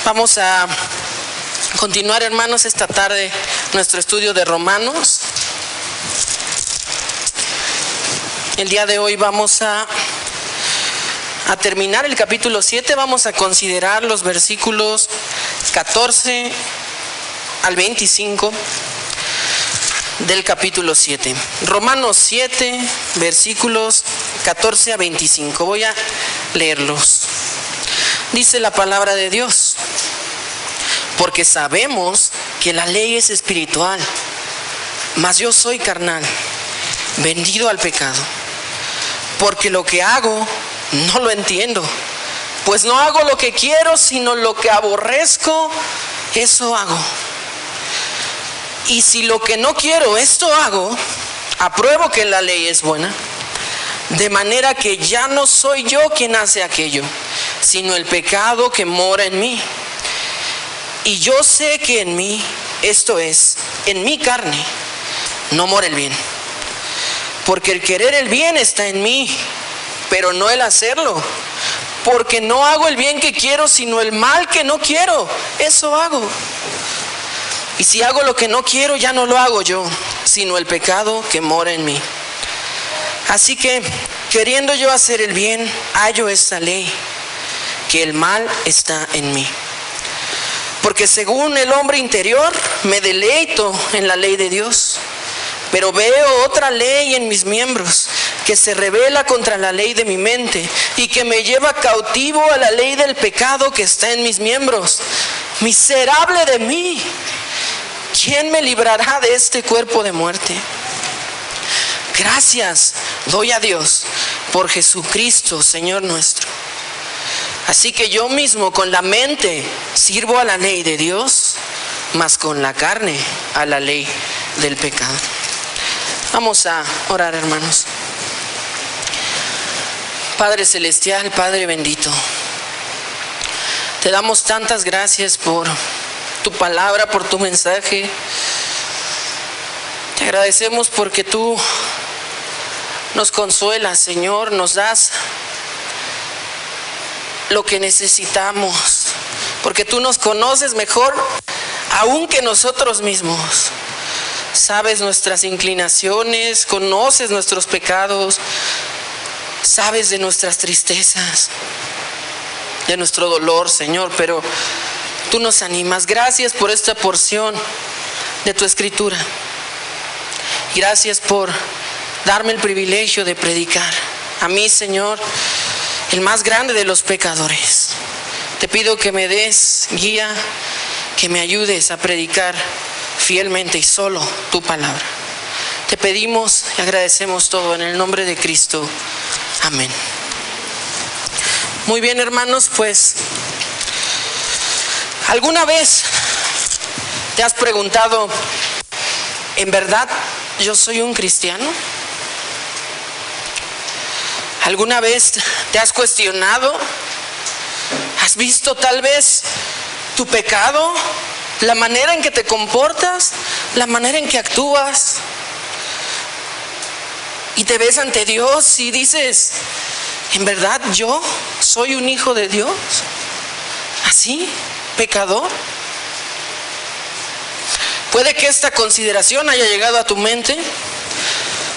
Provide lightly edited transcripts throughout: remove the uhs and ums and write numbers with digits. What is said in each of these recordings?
Vamos a continuar, hermanos, esta tarde nuestro estudio de Romanos. El día de hoy vamos a terminar el capítulo 7. Vamos a considerar los versículos 14 al 25 del capítulo 7. Romanos 7, versículos 14 a 25. Voy a leerlos. Dice la palabra de Dios: porque sabemos que la ley es espiritual, mas yo soy carnal, vendido al pecado. Porque lo que hago no lo entiendo, pues no hago lo que quiero, sino lo que aborrezco, eso hago. Y si lo que no quiero, esto hago, apruebo que la ley es buena, de manera que ya no soy yo quien hace aquello, sino el pecado que mora en mí. Y yo sé que en mí, esto es, en mi carne, no mora el bien. Porque el querer el bien está en mí, pero no el hacerlo. Porque no hago el bien que quiero, sino el mal que no quiero, eso hago. Y si hago lo que no quiero, ya no lo hago yo, sino el pecado que mora en mí. Así que, queriendo yo hacer el bien, hallo esta ley, que el mal está en mí. Porque según el hombre interior, me deleito en la ley de Dios, pero veo otra ley en mis miembros, que se rebela contra la ley de mi mente, y que me lleva cautivo a la ley del pecado que está en mis miembros. Miserable de mí, ¿quién me librará de este cuerpo de muerte? Gracias doy a Dios por Jesucristo, Señor nuestro. Así que yo mismo con la mente sirvo a la ley de Dios, mas con la carne a la ley del pecado. Vamos a orar, hermanos. Padre celestial, Padre bendito, te damos tantas gracias por tu palabra, por tu mensaje. Te agradecemos porque tú nos consuelas, Señor, nos das lo que necesitamos, porque tú nos conoces mejor aún que nosotros mismos. Sabes nuestras inclinaciones, conoces nuestros pecados, sabes de nuestras tristezas, de nuestro dolor, Señor, pero tú nos animas. Gracias por esta porción de tu escritura. Gracias por darme el privilegio de predicar. A mí, Señor, el más grande de los pecadores. Te pido que me des guía, que me ayudes a predicar fielmente y solo tu palabra. Te pedimos y agradecemos todo en el nombre de Cristo. Amén. Muy bien, hermanos, pues, ¿alguna vez te has preguntado, ¿en verdad yo soy un cristiano? ¿Alguna vez te has cuestionado? ¿Has visto tal vez tu pecado? ¿La manera en que te comportas? ¿La manera en que actúas? Y te ves ante Dios y dices, ¿en verdad yo soy un hijo de Dios? ¿Así? ¿Pecador? Puede que esta consideración haya llegado a tu mente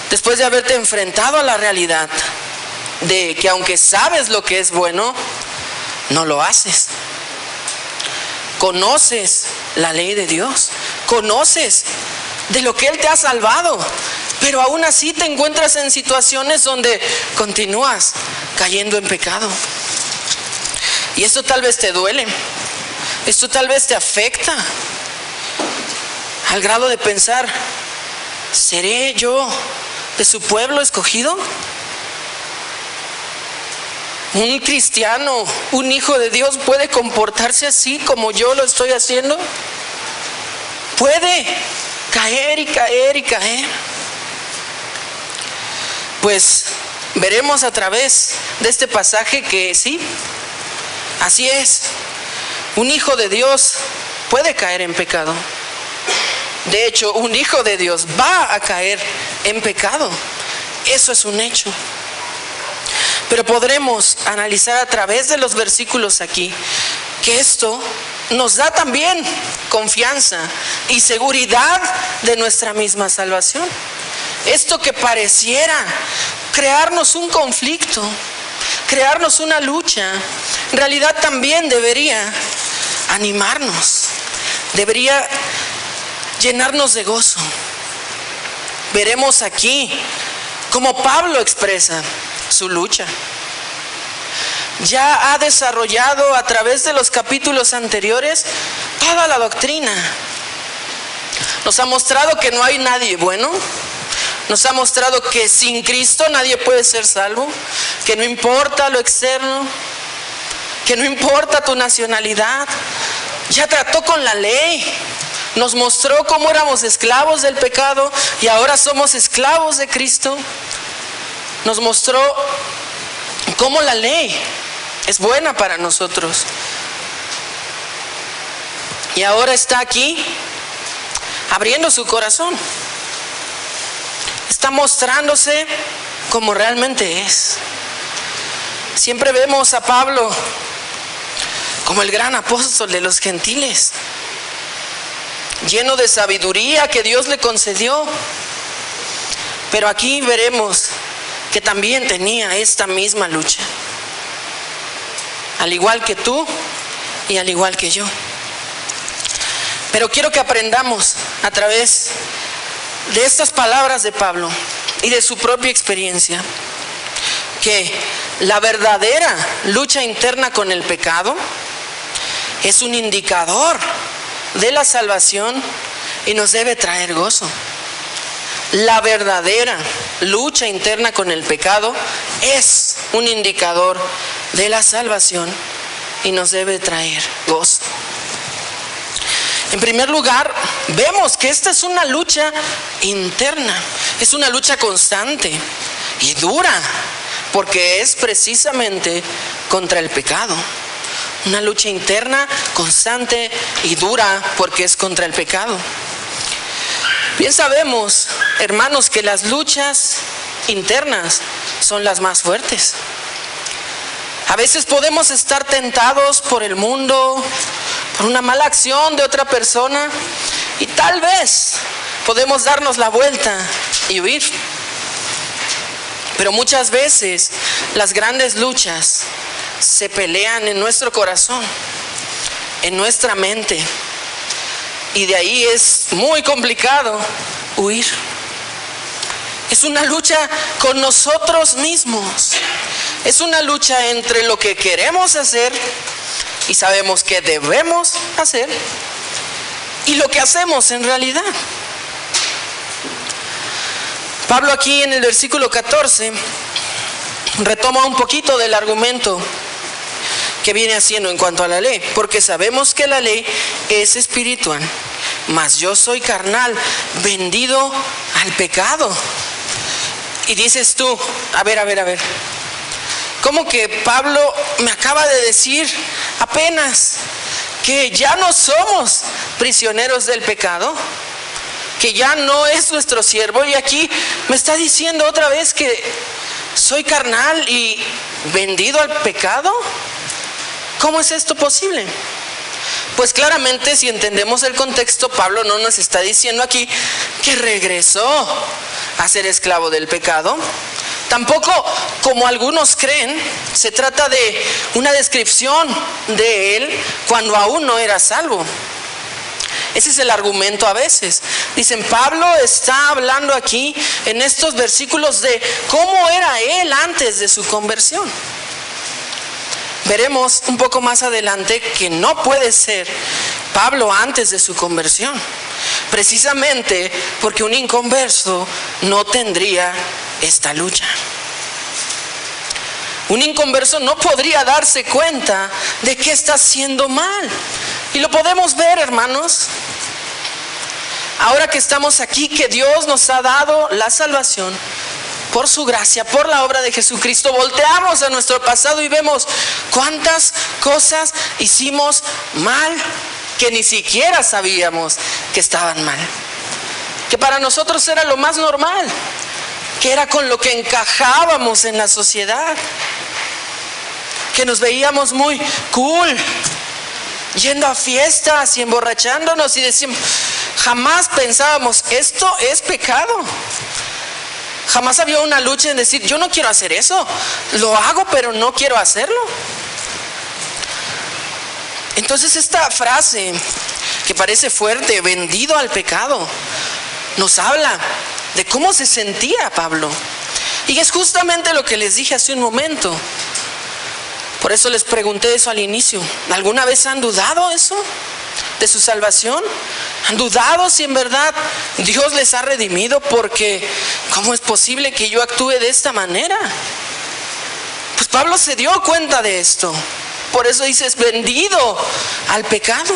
después de haberte enfrentado a la realidad de que aunque sabes lo que es bueno, no lo haces. Conoces la ley de Dios, conoces de lo que Él te ha salvado, pero aún así te encuentras en situaciones donde continúas cayendo en pecado. Y esto tal vez te duele, esto tal vez te afecta, al grado de pensar, ¿seré yo de su pueblo escogido? ¿Un cristiano, un hijo de Dios puede comportarse así como yo lo estoy haciendo? ¿Puede caer y caer y caer? Pues veremos a través de este pasaje que sí, así es. Un hijo de Dios puede caer en pecado. De hecho, un hijo de Dios va a caer en pecado. Eso es un hecho. Pero podremos analizar a través de los versículos aquí que esto nos da también confianza y seguridad de nuestra misma salvación. Esto que pareciera crearnos un conflicto, crearnos una lucha, en realidad también debería animarnos, debería llenarnos de gozo. Veremos aquí cómo Pablo expresa su lucha. Ya ha desarrollado a través de los capítulos anteriores toda la doctrina. Nos ha mostrado que no hay nadie bueno. Nos ha mostrado que sin Cristo nadie puede ser salvo, que no importa lo externo, que no importa tu nacionalidad. Ya trató con la ley, nos mostró cómo éramos esclavos del pecado y ahora somos esclavos de Cristo. Nos mostró cómo la ley es buena para nosotros. Y ahora está aquí abriendo su corazón. Está mostrándose como realmente es. Siempre vemos a Pablo como el gran apóstol de los gentiles, lleno de sabiduría que Dios le concedió. Pero aquí veremos que también tenía esta misma lucha, al igual que tú y al igual que yo. Pero quiero que aprendamos a través de estas palabras de Pablo y de su propia experiencia que la verdadera lucha interna con el pecado es un indicador de la salvación y nos debe traer gozo. La verdadera lucha interna con el pecado es un indicador de la salvación y nos debe traer gozo. En primer lugar, vemos que esta es una lucha interna, es una lucha constante y dura, porque es precisamente contra el pecado. Una lucha interna, constante y dura, porque es contra el pecado. Bien sabemos, hermanos, que las luchas internas son las más fuertes. A veces podemos estar tentados por el mundo, por una mala acción de otra persona, y tal vez podemos darnos la vuelta y huir. Pero muchas veces las grandes luchas se pelean en nuestro corazón, en nuestra mente, y de ahí es muy complicado huir. Es una lucha con nosotros mismos. Es una lucha entre lo que queremos hacer y sabemos que debemos hacer y lo que hacemos en realidad. Pablo aquí en el versículo 14 retoma un poquito del argumento que viene haciendo en cuanto a la ley, porque sabemos que la ley es espiritual, mas yo soy carnal, vendido al pecado. Y dices tú, a ver, ¿cómo que Pablo me acaba de decir apenas que ya no somos prisioneros del pecado? Que ya no es nuestro siervo, y aquí me está diciendo otra vez que soy carnal y vendido al pecado. ¿Cómo es esto posible? Pues claramente, si entendemos el contexto, Pablo no nos está diciendo aquí que regresó a ser esclavo del pecado. Tampoco, como algunos creen, se trata de una descripción de él cuando aún no era salvo. Ese es el argumento a veces. Dicen, Pablo está hablando aquí en estos versículos de cómo era él antes de su conversión. Veremos un poco más adelante que no puede ser Pablo antes de su conversión, precisamente porque un inconverso no tendría esta lucha. Un inconverso no podría darse cuenta de que está haciendo mal. Y lo podemos ver, hermanos. Ahora que estamos aquí, que Dios nos ha dado la salvación por su gracia, por la obra de Jesucristo, volteamos a nuestro pasado y vemos cuántas cosas hicimos mal que ni siquiera sabíamos que estaban mal, que para nosotros era lo más normal, que era con lo que encajábamos en la sociedad, que nos veíamos muy cool, yendo a fiestas y emborrachándonos y decimos, jamás pensábamos, esto es pecado. Jamás había una lucha en decir, yo no quiero hacer eso, lo hago pero no quiero hacerlo. Entonces esta frase que parece fuerte, vendido al pecado, nos habla de cómo se sentía Pablo. Y es justamente lo que les dije hace un momento. Por eso les pregunté eso al inicio. ¿Alguna vez han dudado eso de su salvación? ¿Han dudado si en verdad Dios les ha redimido? Porque ¿cómo es posible que yo actúe de esta manera? Pues Pablo se dio cuenta de esto. Por eso dice, es vendido al pecado.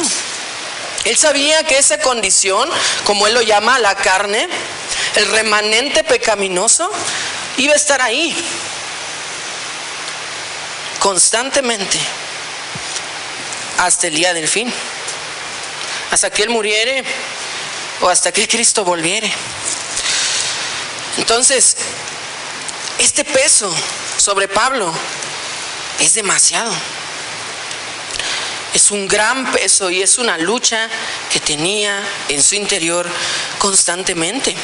Él sabía que esa condición, como él lo llama, la carne, el remanente pecaminoso, iba a estar ahí constantemente hasta el día del fin, hasta que él muriere o hasta que Cristo volviere. Entonces, este peso sobre Pablo es demasiado. Es un gran peso y es una lucha que tenía en su interior constantemente.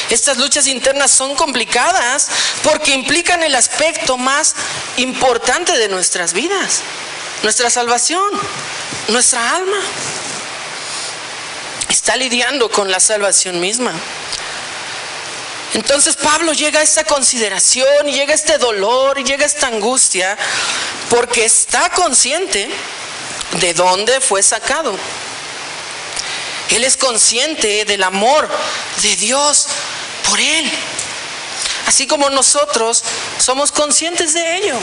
Estas luchas internas son complicadas porque implican el aspecto más importante de nuestras vidas, nuestra salvación, nuestra alma. Está lidiando con la salvación misma. Entonces Pablo llega a esta consideración, y llega a este dolor, y llega a esta angustia, porque está consciente de dónde fue sacado. Él es consciente del amor de Dios por él, así como nosotros somos conscientes de ello.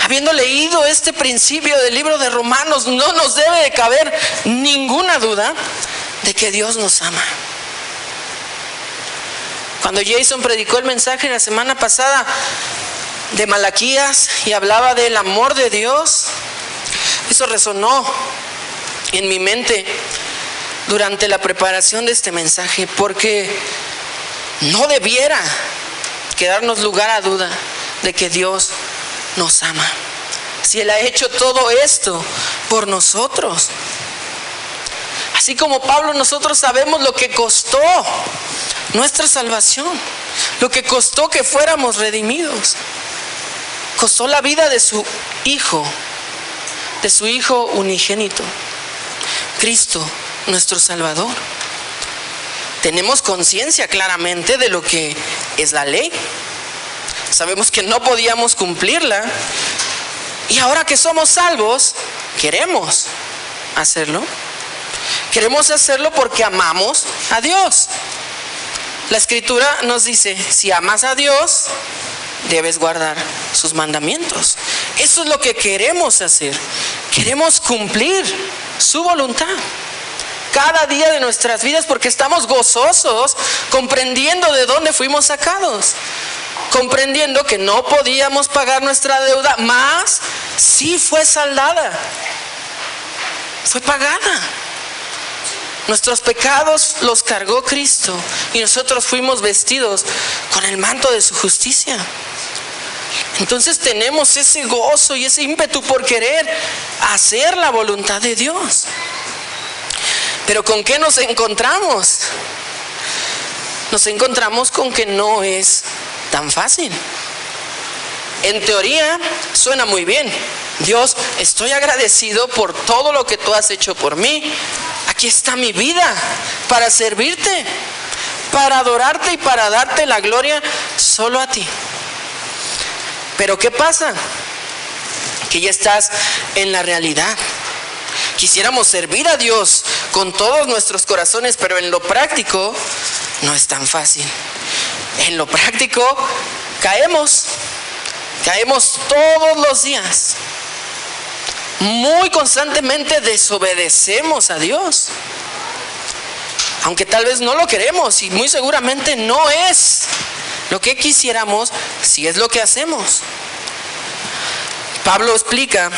Habiendo leído este principio del libro de Romanos, no nos debe de caber ninguna duda de que Dios nos ama. Cuando Jason predicó el mensaje la semana pasada de Malaquías y hablaba del amor de Dios, eso resonó en mi mente durante la preparación de este mensaje, porque no debiera quedarnos lugar a duda de que Dios nos ama, si Él ha hecho todo esto por nosotros. Así como Pablo, nosotros sabemos lo que costó nuestra salvación, lo que costó que fuéramos redimidos. Costó la vida de su Hijo unigénito, Cristo, nuestro Salvador. Tenemos conciencia claramente de lo que es la ley. Sabemos que no podíamos cumplirla. Y ahora que somos salvos, queremos hacerlo. Queremos hacerlo porque amamos a Dios. La Escritura nos dice, si amas a Dios, debes guardar sus mandamientos. Eso es lo que queremos hacer. Queremos cumplir su voluntad cada día de nuestras vidas, porque estamos gozosos comprendiendo de dónde fuimos sacados, comprendiendo que no podíamos pagar nuestra deuda, mas sí fue saldada, fue pagada. Nuestros pecados los cargó Cristo y nosotros fuimos vestidos con el manto de su justicia. Entonces tenemos ese gozo y ese ímpetu por querer hacer la voluntad de Dios. Pero ¿con qué nos encontramos? Nos encontramos con que no es tan fácil. En teoría suena muy bien. Dios, estoy agradecido por todo lo que tú has hecho por mí. Aquí está mi vida para servirte, para adorarte y para darte la gloria solo a ti. Pero ¿qué pasa? Que ya estás en la realidad. Quisiéramos servir a Dios con todos nuestros corazones, pero en lo práctico no es tan fácil. En lo práctico caemos todos los días. Muy constantemente desobedecemos a Dios, aunque tal vez no lo queremos y muy seguramente no es lo que quisiéramos, si es lo que hacemos. Pablo explica,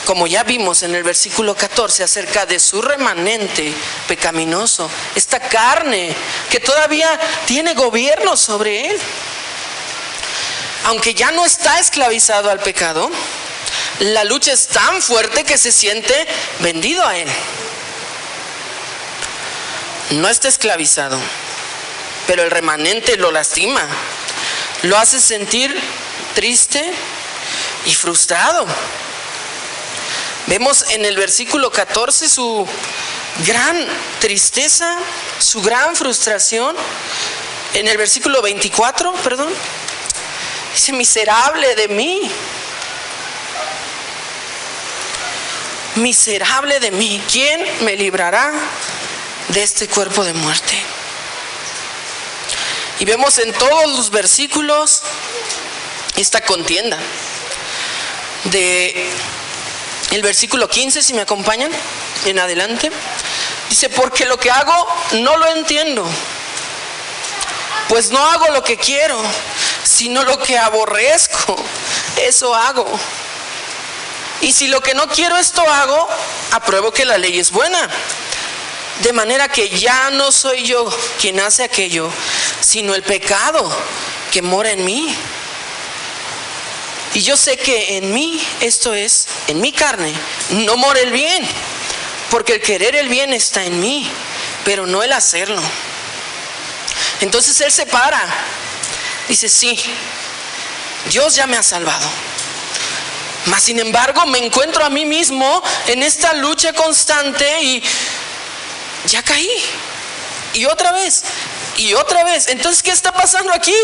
como ya vimos en el versículo 14, acerca de su remanente pecaminoso, esta carne que todavía tiene gobierno sobre él. Aunque ya no está esclavizado al pecado, La lucha es tan fuerte que se siente vendido a él. No está esclavizado, pero el remanente lo lastima, lo hace sentir triste y frustrado. Vemos en el versículo 14 su gran tristeza, su gran frustración. En el versículo 24, dice: miserable de mí, miserable de mí, ¿quién me librará de este cuerpo de muerte? Y vemos en todos los versículos esta contienda. De el versículo 15, si me acompañan en adelante, dice: porque lo que hago no lo entiendo, pues no hago lo que quiero, sino lo que aborrezco, eso hago. Y si lo que no quiero esto hago, apruebo que la ley es buena. De manera que ya no soy yo quien hace aquello, sino el pecado que mora en mí. Y yo sé que en mí, esto es, en mi carne, no mora el bien, porque el querer el bien está en mí, pero no el hacerlo. Entonces él se para, dice: sí, Dios ya me ha salvado, mas sin embargo me encuentro a mí mismo en esta lucha constante y ya caí, y otra vez, y otra vez. Entonces, ¿qué está pasando aquí?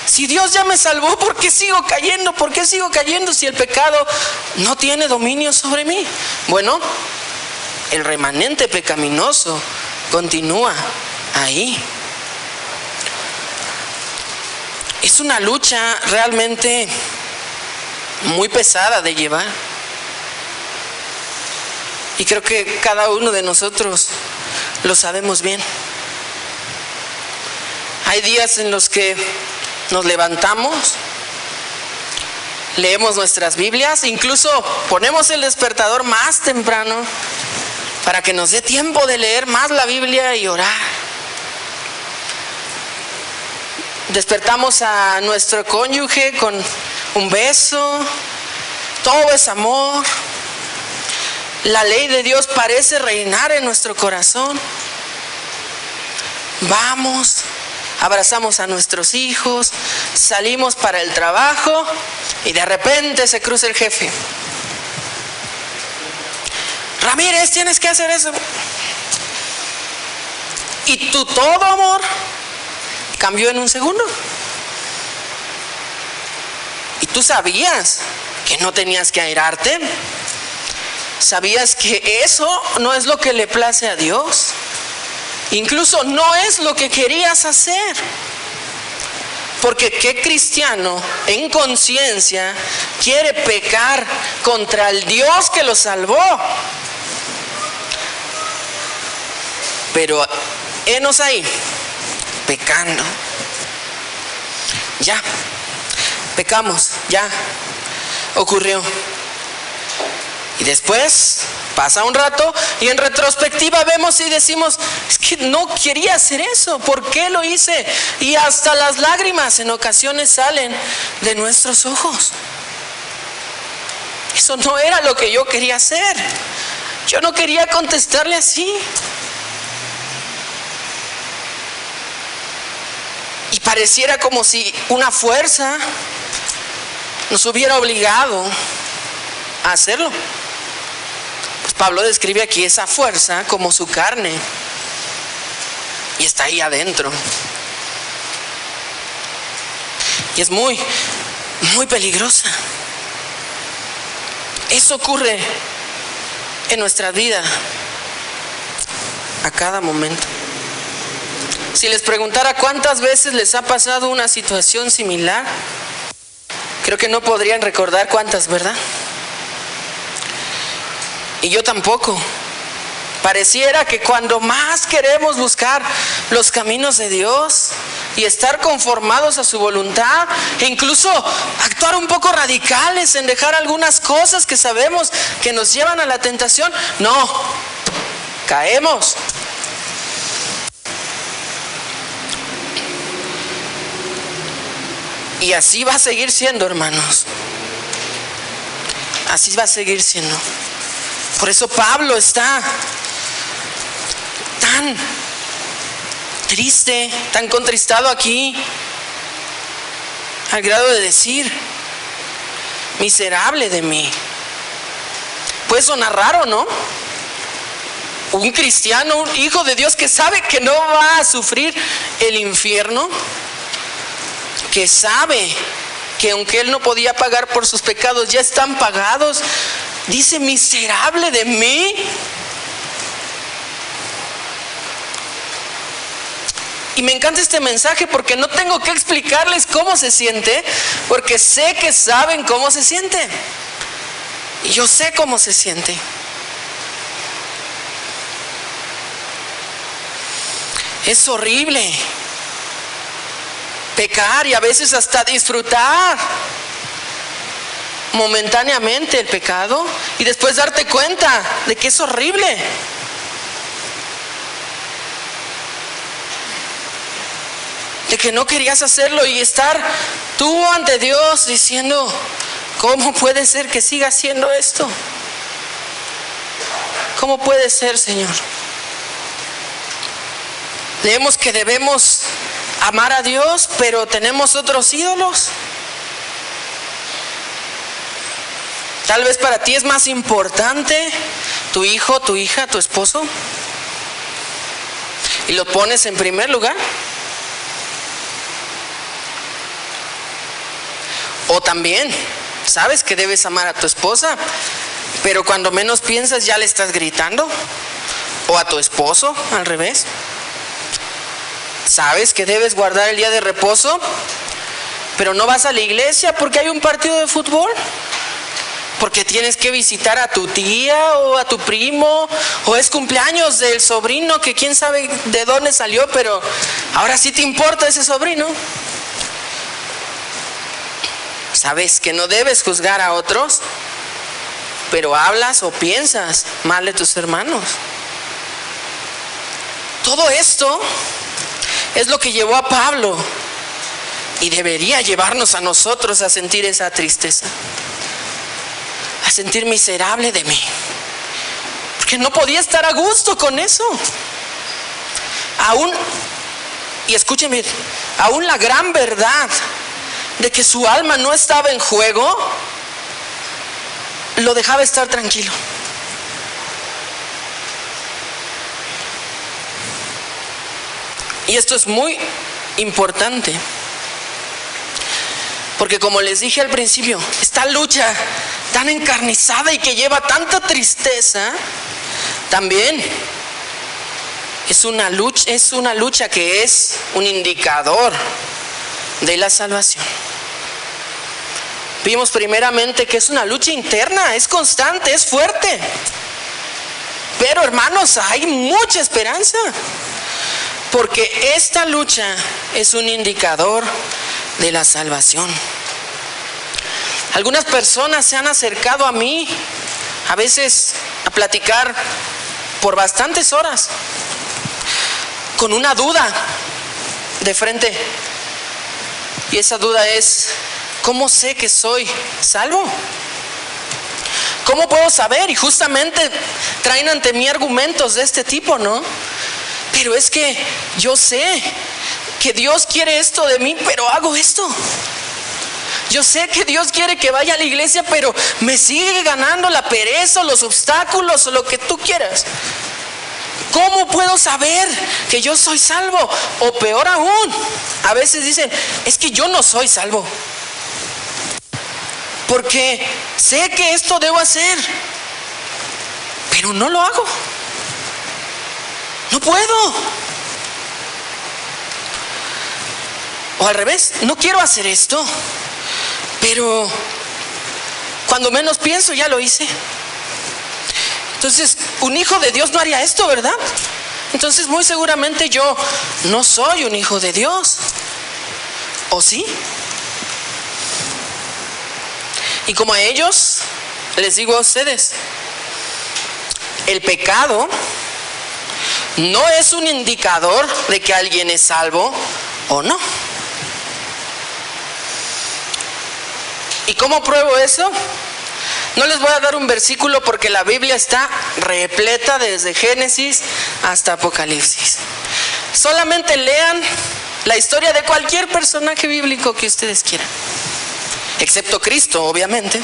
Si Dios ya me salvó, ¿por qué sigo cayendo? ¿Por qué sigo cayendo si el pecado no tiene dominio sobre mí? Bueno, el remanente pecaminoso continúa ahí. Es una lucha realmente muy pesada de llevar. Y creo que cada uno de nosotros lo sabemos bien. Hay días en los que nos levantamos, leemos nuestras Biblias, incluso ponemos el despertador más temprano para que nos dé tiempo de leer más la Biblia y orar. Despertamos a nuestro cónyuge con un beso, todo es amor. La ley de Dios parece reinar en nuestro corazón. Vamos, abrazamos a nuestros hijos, salimos para el trabajo y de repente se cruza el jefe. Ramírez, tienes que hacer eso. Y tu todo amor cambió en un segundo. Y tú sabías que no tenías que airarte. ¿Sabías que eso no es lo que le place a Dios? Incluso no es lo que querías hacer. Porque ¿qué cristiano en conciencia quiere pecar contra el Dios que lo salvó? Pero henos ahí, pecando. Ya, pecamos, ya, ocurrió. Y después pasa un rato y en retrospectiva vemos y decimos: es que no quería hacer eso, ¿por qué lo hice? Y hasta las lágrimas en ocasiones salen de nuestros ojos. Eso no era lo que yo quería hacer. Yo no quería contestarle así. Y pareciera como si una fuerza nos hubiera obligado a hacerlo. Pues Pablo describe aquí esa fuerza como su carne, y está ahí adentro. Y es muy, muy peligrosa. Eso ocurre en nuestra vida a cada momento. Si les preguntara cuántas veces les ha pasado una situación similar, creo que no podrían recordar cuántas, ¿verdad? Y yo tampoco. Pareciera que cuando más queremos buscar los caminos de Dios y estar conformados a su voluntad, e incluso actuar un poco radicales en dejar algunas cosas que sabemos que nos llevan a la tentación, no, caemos. Y así va a seguir siendo, hermanos. así va a seguir siendo. Por eso Pablo está tan triste, tan contristado aquí, al grado de decir: miserable de mí. Puede sonar raro, ¿no? Un cristiano, un hijo de Dios que sabe que no va a sufrir el infierno, que sabe que aunque él no podía pagar por sus pecados, ya están pagados, dice: miserable de mí. Y me encanta este mensaje porque no tengo que explicarles cómo se siente, porque sé que saben cómo se siente. Y yo sé cómo se siente. Es horrible pecar y a veces hasta disfrutar momentáneamente el pecado y después darte cuenta de que es horrible. De que no querías hacerlo y estar tú ante Dios diciendo: ¿cómo puede ser que siga haciendo esto? ¿Cómo puede ser, Señor? Leemos que debemos amar a Dios, pero tenemos otros ídolos. Tal vez para ti es más importante tu hijo, tu hija, tu esposo, y lo pones en primer lugar. O también sabes que debes amar a tu esposa, pero cuando menos piensas ya le estás gritando. O a tu esposo, al revés. Sabes que debes guardar el día de reposo, pero no vas a la iglesia porque hay un partido de fútbol, porque tienes que visitar a tu tía o a tu primo, o es cumpleaños del sobrino que quién sabe de dónde salió, pero ahora sí te importa ese sobrino. Sabes que no debes juzgar a otros, pero hablas o piensas mal de tus hermanos. Todo esto es lo que llevó a Pablo y debería llevarnos a nosotros a sentir esa tristeza, a sentir miserable de mí, porque no podía estar a gusto con eso. Aún, y escúcheme, aún la gran verdad de que su alma no estaba en juego lo dejaba estar tranquilo. Y esto es muy importante, porque como les dije al principio, esta lucha tan encarnizada y que lleva tanta tristeza, también es una lucha que es un indicador de la salvación. Vimos primeramente que es una lucha interna, es constante, es fuerte. Pero hermanos, hay mucha esperanza, porque esta lucha es un indicador de la salvación. Algunas personas se han acercado a mí, a veces a platicar por bastantes horas, con una duda de frente. Y esa duda es: ¿cómo sé que soy salvo? ¿Cómo puedo saber? Y justamente traen ante mí argumentos de este tipo, ¿no? Pero es que yo sé que Dios quiere esto de mí, pero hago esto. Yo sé que Dios quiere que vaya a la iglesia, pero me sigue ganando la pereza, los obstáculos o lo que tú quieras. ¿Cómo puedo saber que yo soy salvo? O peor aún, a veces dicen: es que yo no soy salvo, porque sé que esto debo hacer, pero no lo hago. No puedo. O al revés, no quiero hacer esto, pero cuando menos pienso ya lo hice. Entonces, un hijo de Dios no haría esto, ¿verdad? Entonces, muy seguramente yo no soy un hijo de Dios. ¿O sí? Y como a ellos, les digo a ustedes, el pecado no es un indicador de que alguien es salvo o no. ¿Y cómo pruebo eso? No les voy a dar un versículo porque la Biblia está repleta desde Génesis hasta Apocalipsis. Solamente lean la historia de cualquier personaje bíblico que ustedes quieran, excepto Cristo, obviamente.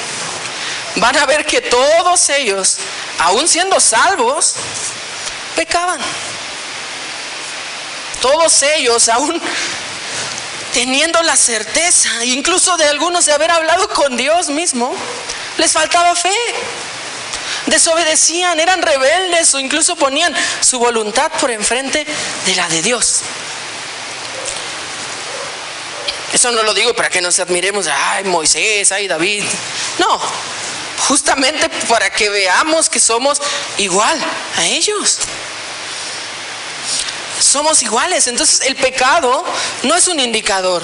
Van a ver que todos ellos, aún siendo salvos, pecaban. Todos ellos, aún teniendo la certeza, incluso de algunos de haber hablado con Dios mismo, les faltaba fe. Desobedecían, eran rebeldes o incluso ponían su voluntad por enfrente de la de Dios. Eso no lo digo para que nos admiremos, ay Moisés, ay David. No, justamente para que veamos que somos igual a ellos. Somos iguales. Entonces el pecado no es un indicador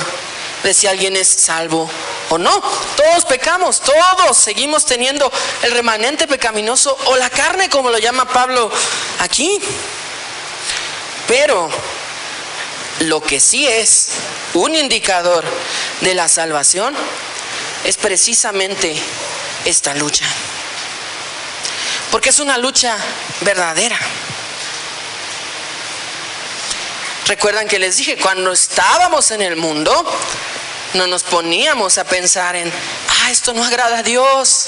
de si alguien es salvo o no. Todos pecamos, todos seguimos teniendo el remanente pecaminoso o la carne, como lo llama Pablo aquí. Pero lo que sí es un indicador de la salvación es precisamente esta lucha, porque es una lucha verdadera. Recuerdan que les dije, cuando estábamos en el mundo, no nos poníamos a pensar en, esto no agrada a Dios,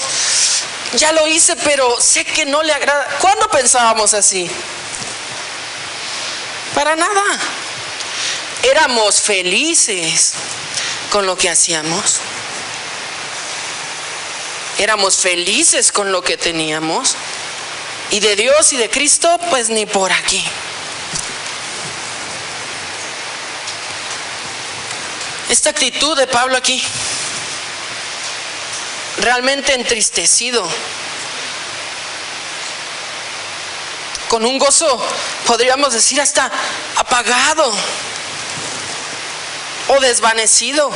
ya lo hice, pero sé que no le agrada. ¿Cuándo pensábamos así? Para nada. Éramos felices con lo que hacíamos. Éramos felices con lo que teníamos. Y de Dios y de Cristo, pues ni por aquí. Esta actitud de Pablo aquí, realmente entristecido, con un gozo, podríamos decir hasta apagado o desvanecido,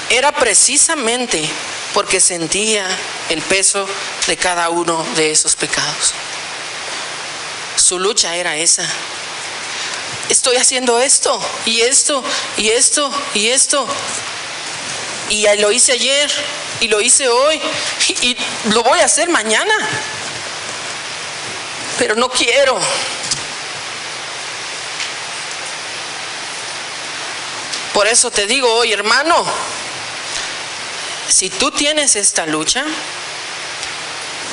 era precisamente porque sentía el peso de cada uno de esos pecados. Su lucha era esa. Estoy haciendo esto, y esto, y esto, y esto. Y lo hice ayer, y lo hice hoy, y lo voy a hacer mañana. Pero no quiero. Por eso te digo hoy, hermano, si tú tienes esta lucha,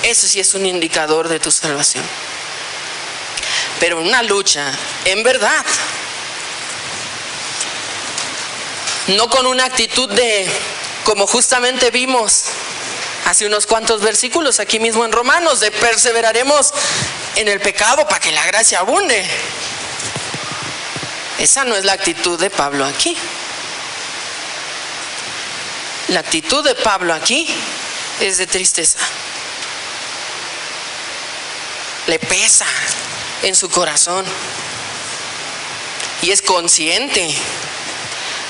eso sí es un indicador de tu salvación. Pero una lucha en verdad, no con una actitud de, como justamente vimos hace unos cuantos versículos aquí mismo en Romanos, de perseveraremos en el pecado para que la gracia abunde. Esa no es la actitud de Pablo aquí. La actitud de Pablo aquí es de tristeza. Le pesa en su corazón y es consciente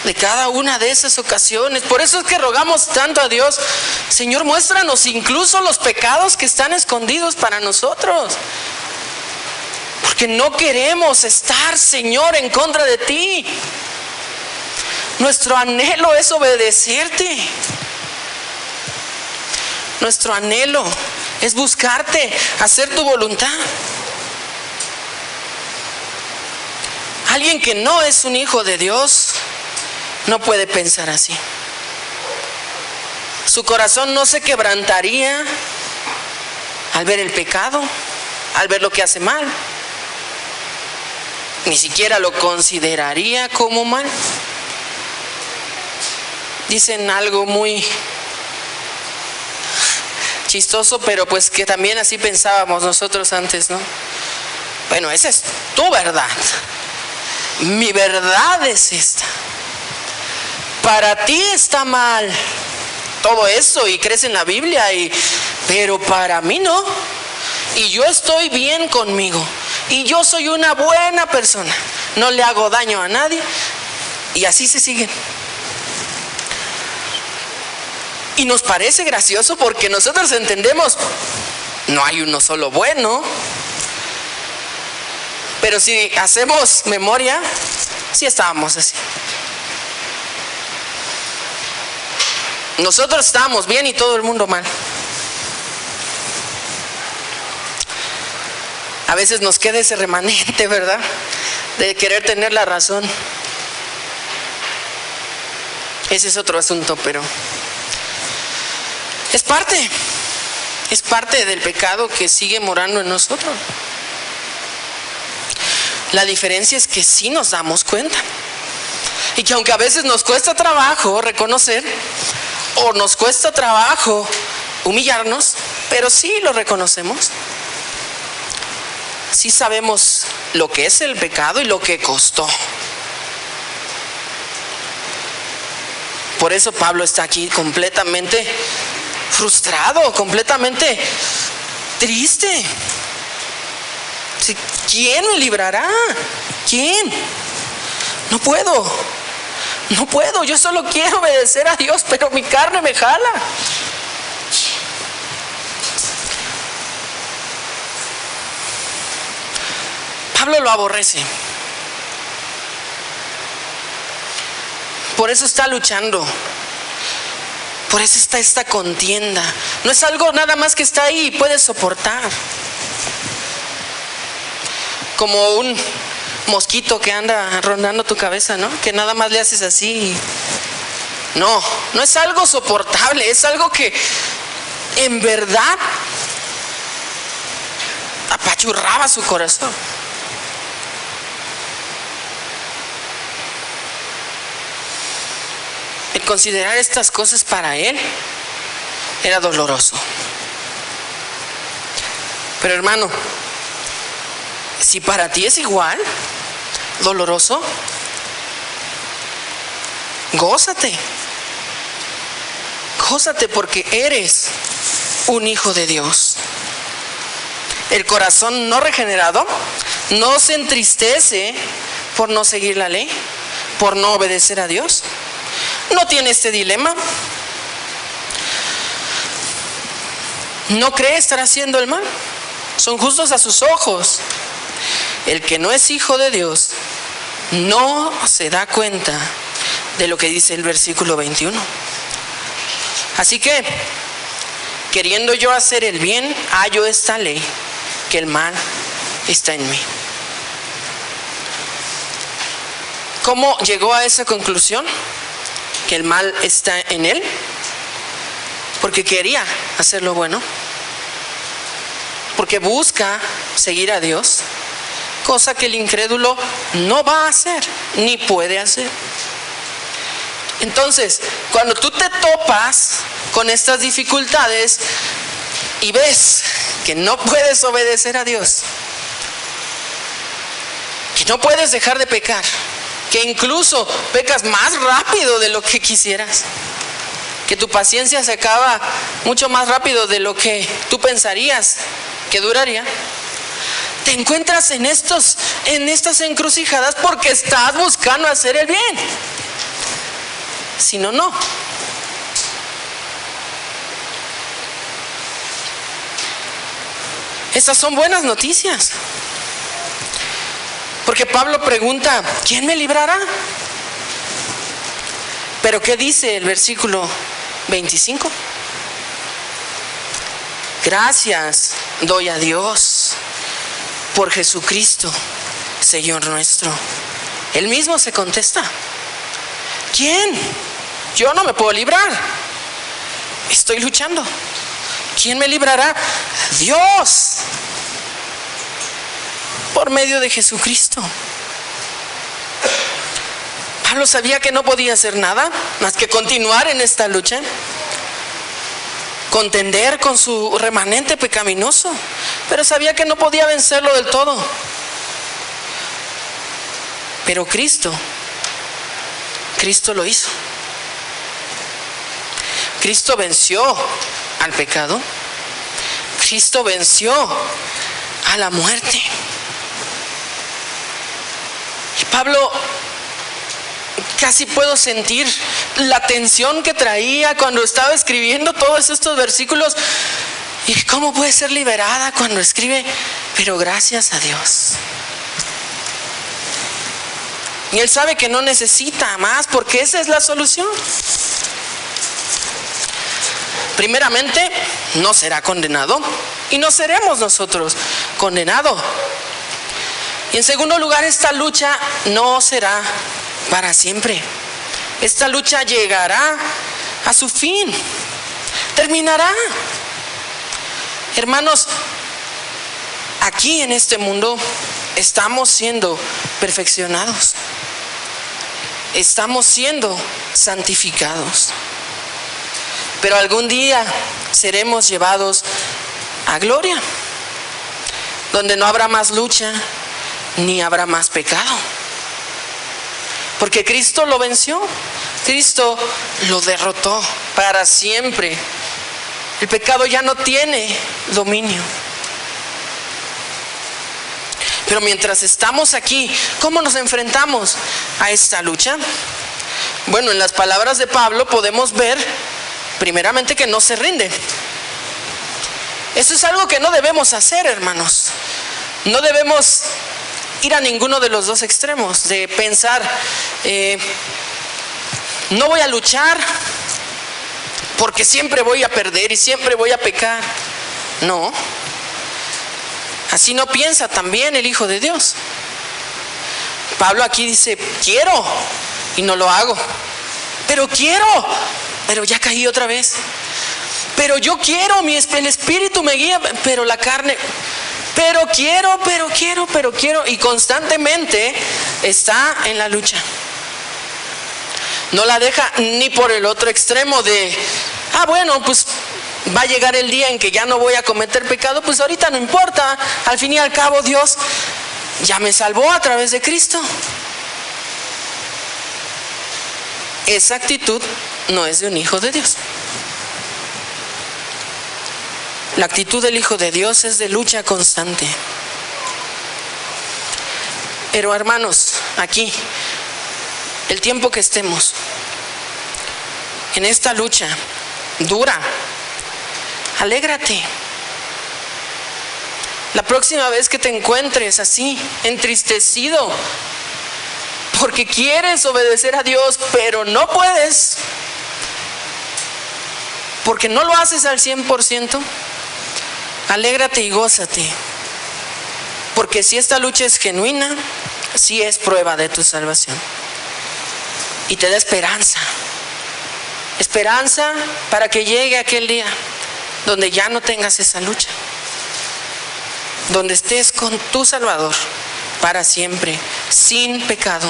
de cada una de esas ocasiones. Por eso es que rogamos tanto a Dios: Señor, muéstranos incluso los pecados que están escondidos para nosotros, porque no queremos estar, Señor, en contra de ti. Nuestro anhelo es obedecerte. Nuestro anhelo es buscarte, hacer tu voluntad. Alguien que no es un hijo de Dios no puede pensar así. Su corazón no se quebrantaría al ver el pecado, al ver lo que hace mal. Ni siquiera lo consideraría como mal. Dicen algo muy chistoso, pero pues que también así pensábamos nosotros antes, ¿no? Bueno, esa es tu verdad. Mi verdad es esta. Para ti está mal todo eso y crees en la Biblia, pero para mí no. Y yo estoy bien conmigo. Y yo soy una buena persona. No le hago daño a nadie. Y así se siguen. Y nos parece gracioso porque nosotros entendemos, no hay uno solo bueno. Pero si hacemos memoria, sí estábamos así. Nosotros estábamos bien y todo el mundo mal. A veces nos queda ese remanente, ¿verdad? De querer tener la razón. Ese es otro asunto, pero es parte del pecado que sigue morando en nosotros. La diferencia es que sí nos damos cuenta. Y que aunque a veces nos cuesta trabajo reconocer, o nos cuesta trabajo humillarnos, pero sí lo reconocemos. Sí sabemos lo que es el pecado y lo que costó. Por eso Pablo está aquí completamente frustrado, completamente triste. ¿Quién me librará? ¿Quién? No puedo, yo solo quiero obedecer a Dios, pero mi carne me jala. Pablo lo aborrece. Por eso está luchando. Por eso está esta contienda. No es algo nada más que está ahí y puede soportar. Como un mosquito que anda rondando tu cabeza, ¿no? Que nada más le haces así. No es algo soportable, es algo que en verdad apachurraba su corazón. El considerar estas cosas para él era doloroso. Pero hermano, si para ti es igual doloroso, gózate porque eres un hijo de Dios. El corazón no regenerado no se entristece por no seguir la ley, por no obedecer a Dios. No tiene este dilema. No cree estar haciendo el mal. Son justos a sus ojos. El que no es hijo de Dios no se da cuenta de lo que dice el versículo 21. Así que, queriendo yo hacer el bien, hallo esta ley, que el mal está en mí. ¿Cómo llegó a esa conclusión? Que el mal está en él. Porque quería hacer lo bueno. Porque busca seguir a Dios. Cosa que el incrédulo no va a hacer, ni puede hacer. Entonces, cuando tú te topas con estas dificultades y ves que no puedes obedecer a Dios, que no puedes dejar de pecar, que incluso pecas más rápido de lo que quisieras, que tu paciencia se acaba mucho más rápido de lo que tú pensarías que duraría, te encuentras en estas encrucijadas porque estás buscando hacer el bien. Si no, no. Estas son buenas noticias. Porque Pablo pregunta, ¿quién me librará? Pero ¿qué dice el versículo 25? Gracias doy a Dios por Jesucristo, Señor nuestro. Él mismo se contesta. ¿Quién? Yo no me puedo librar. Estoy luchando. ¿Quién me librará? Dios. Por medio de Jesucristo. Pablo sabía que no podía hacer nada más que continuar en esta lucha. Contender con su remanente pecaminoso. Pero sabía que no podía vencerlo del todo. Pero Cristo lo hizo. Cristo venció al pecado. Cristo venció a la muerte. Y Pablo, casi puedo sentir la tensión que traía cuando estaba escribiendo todos estos versículos. ¿Y cómo puede ser liberada cuando escribe? Pero gracias a Dios. Y él sabe que no necesita más porque esa es la solución. Primeramente, no será condenado y no seremos nosotros condenados. Y en segundo lugar, esta lucha no será para siempre. Esta lucha llegará a su fin, terminará. Hermanos, aquí en este mundo estamos siendo perfeccionados, estamos siendo santificados, pero algún día seremos llevados a gloria, donde no habrá más lucha ni habrá más pecado, porque Cristo lo venció, Cristo lo derrotó para siempre. El pecado ya no tiene dominio. Pero mientras estamos aquí, ¿cómo nos enfrentamos a esta lucha? Bueno, en las palabras de Pablo podemos ver primeramente que no se rinde. Eso es algo que no debemos hacer, hermanos. No debemos ir a ninguno de los dos extremos, de pensar, no voy a luchar porque siempre voy a perder y siempre voy a pecar. No. Así no piensa también el Hijo de Dios. Pablo aquí dice, quiero y no lo hago. Pero quiero, pero ya caí otra vez. Pero yo quiero, el Espíritu me guía, pero la carne, pero quiero. Y constantemente está en la lucha. No la deja ni por el otro extremo de, bueno, pues va a llegar el día en que ya no voy a cometer pecado, pues ahorita no importa, al fin y al cabo Dios ya me salvó a través de Cristo. Esa actitud no es de un hijo de Dios. La actitud del Hijo de Dios es de lucha constante. Pero hermanos, aquí, el tiempo que estemos en esta lucha dura, alégrate. La próxima vez que te encuentres así, entristecido, porque quieres obedecer a Dios, pero no puedes, porque no lo haces al 100%, alégrate y gózate. Porque si esta lucha es genuina, sí es prueba de tu salvación. Y te da esperanza. Esperanza para que llegue aquel día donde ya no tengas esa lucha. Donde estés con tu Salvador para siempre, sin pecado,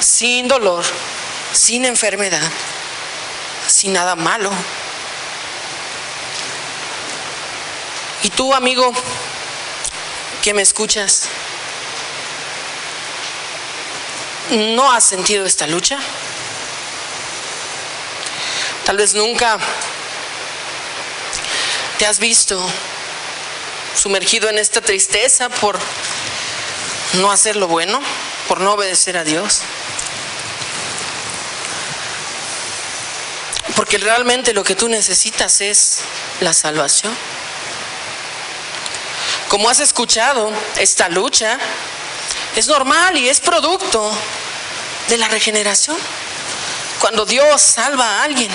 sin dolor, sin enfermedad, sin nada malo. Y tú, amigo, que me escuchas, ¿no has sentido esta lucha? Tal vez nunca te has visto sumergido en esta tristeza por no hacer lo bueno, por no obedecer a Dios. Porque realmente lo que tú necesitas es la salvación. Como has escuchado, esta lucha es normal y es producto de la regeneración. Cuando Dios salva a alguien.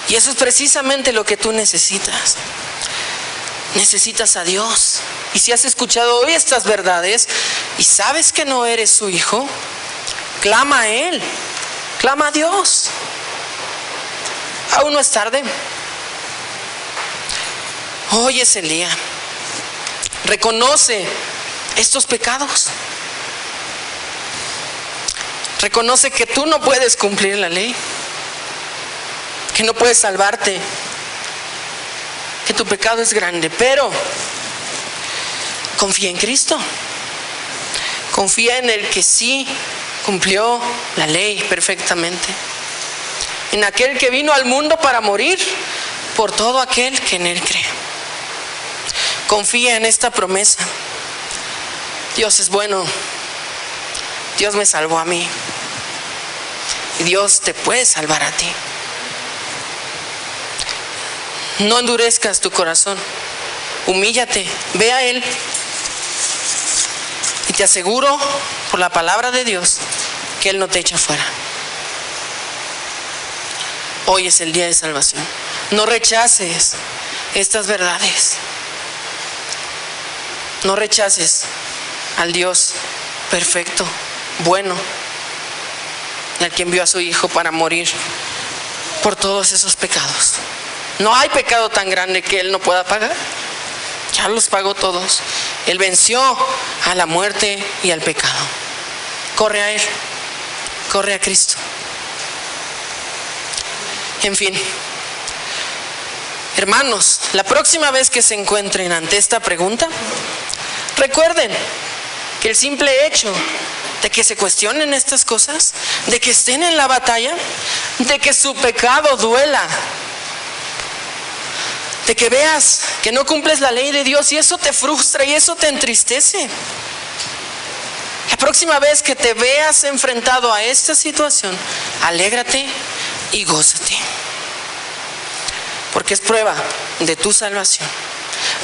Y eso es precisamente lo que tú necesitas. Necesitas a Dios. Y si has escuchado hoy estas verdades y sabes que no eres su hijo, clama a Él, clama a Dios. Aún no es tarde. Hoy es el día. Reconoce estos pecados. Reconoce que tú no puedes cumplir la ley, que no puedes salvarte, que tu pecado es grande, pero confía en Cristo. Confía en el que sí cumplió la ley perfectamente, en aquel que vino al mundo para morir por todo aquel que en él cree. Confía en esta promesa. Dios es bueno. Dios me salvó a mí. Y Dios te puede salvar a ti. No endurezcas tu corazón. Humíllate, ve a Él. Y te aseguro, por la palabra de Dios, que Él no te echa fuera. Hoy es el día de salvación. No rechaces estas verdades. No rechaces al Dios perfecto, bueno, y al que envió a su Hijo para morir por todos esos pecados. No hay pecado tan grande que Él no pueda pagar. Ya los pagó todos. Él venció a la muerte y al pecado. Corre a Él, corre a Cristo. En fin, hermanos, la próxima vez que se encuentren ante esta pregunta, recuerden que el simple hecho de que se cuestionen estas cosas, de que estén en la batalla, de que su pecado duela, de que veas que no cumples la ley de Dios y eso te frustra y eso te entristece. La próxima vez que te veas enfrentado a esta situación, alégrate y gózate, porque es prueba de tu salvación.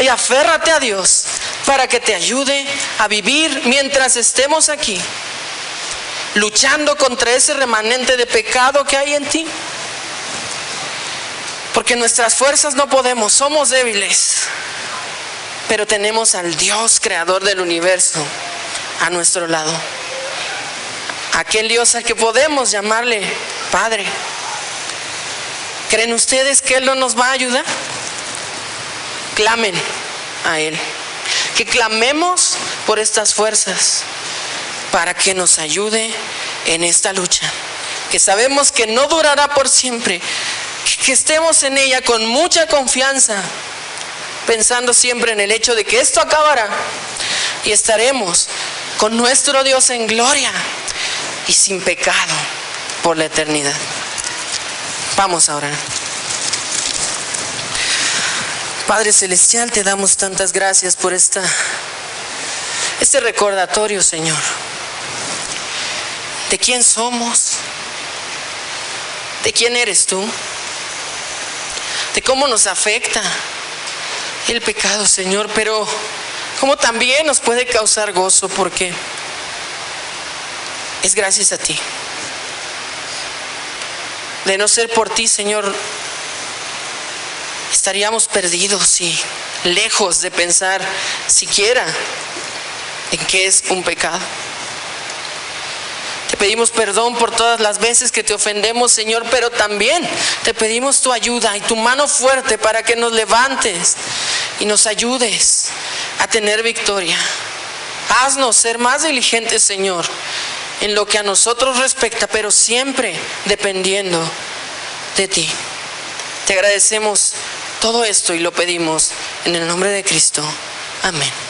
Y aférrate a Dios para que te ayude a vivir mientras estemos aquí, luchando contra ese remanente de pecado que hay en ti. Porque nuestras fuerzas no podemos, somos débiles, pero tenemos al Dios creador del universo a nuestro lado. Aquel Dios al que podemos llamarle Padre. ¿Creen ustedes que Él no nos va a ayudar? Clamen a Él. Que clamemos por estas fuerzas para que nos ayude en esta lucha, que sabemos que no durará por siempre. Que estemos en ella con mucha confianza, pensando siempre en el hecho de que esto acabará y estaremos con nuestro Dios en gloria y sin pecado por la eternidad. Vamos a orar. Padre Celestial, te damos tantas gracias por este recordatorio, Señor, de quién somos, de quién eres tú, de cómo nos afecta el pecado, Señor, pero cómo también nos puede causar gozo, porque es gracias a ti. De no ser por ti, Señor, estaríamos perdidos y lejos de pensar siquiera en qué es un pecado. Te pedimos perdón por todas las veces que te ofendemos, Señor, pero también te pedimos tu ayuda y tu mano fuerte para que nos levantes y nos ayudes a tener victoria. Haznos ser más diligentes, Señor, en lo que a nosotros respecta, pero siempre dependiendo de ti. Te agradecemos todo esto y lo pedimos en el nombre de Cristo. Amén.